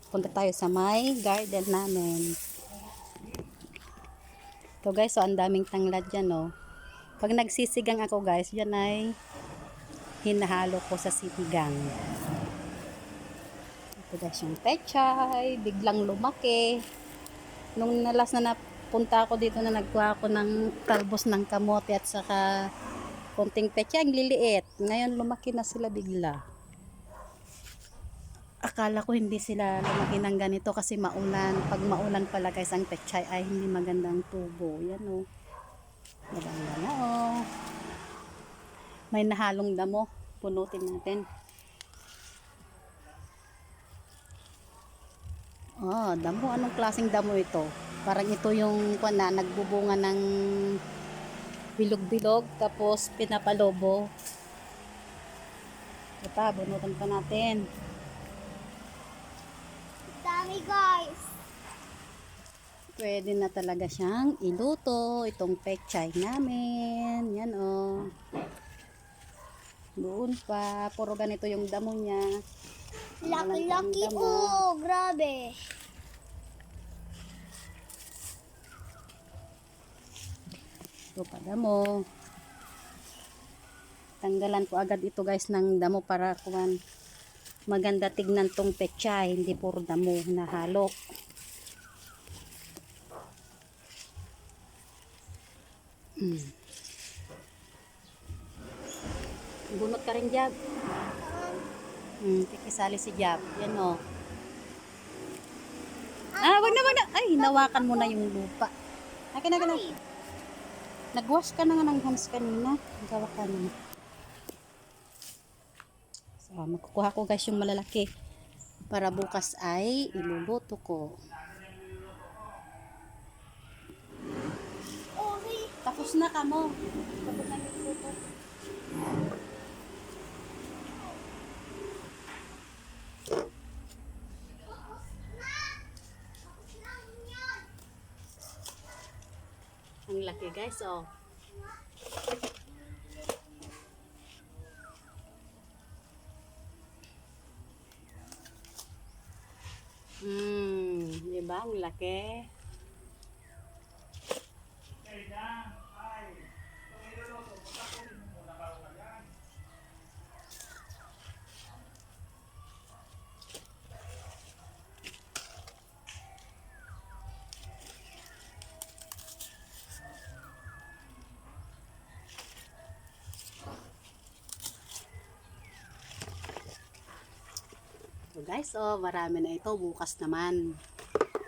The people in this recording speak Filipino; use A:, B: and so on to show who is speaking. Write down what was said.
A: Punta tayo sa may garden namin. Ito guys, so ang daming tanglad dyan, oh. Pag nagsisigang ako guys, dyan ay hinahalo ko sa sinigang. Ito guys yung pechay, biglang lumaki. Nung nalas na napunta ako dito na nagkuha ako ng talbos ng kamote at saka konting pechay, ang liliit. Ngayon lumaki na sila bigla. Akala ko hindi sila lumaki ng ganito kasi maulan. Pag maulan pala guys, ang pechay ay hindi magandang tubo. Yan oh. Maganda na oh. May nahalong damo. Punutin natin. Oh, damo. Anong klaseng damo ito? Parang ito yung na nagbubunga ng bilog-bilog tapos pinapalobo. Ito, bunutan pa natin.
B: Dami guys.
A: Pwede na talaga siyang iluto. Itong pechay namin. Yan oh. Doon pa. Puro ganito yung damo niya.
B: Laki-laki oh. Grabe.
A: Ito pa damo. Tanggalan ko agad ito guys ng damo para kuwan maganda tignan tong pechay. Hindi puro damo na halo. Bunot ka rin, Jab. Kikisali si Jab. Yan o. Wag na, wag na. Ay, hinawakan mo na yung lupa. Akin. Nagwash ka na nga ng hands kanina. Gawa ka na. So, magkukuha ko guys yung malalaki. Para bukas ay iluluto ko. Tapos na ka mo. Tapos na iluluto. Ang laki guys, oh. Diba? Ang laki. So guys, oh, marami na ito. Bukas naman.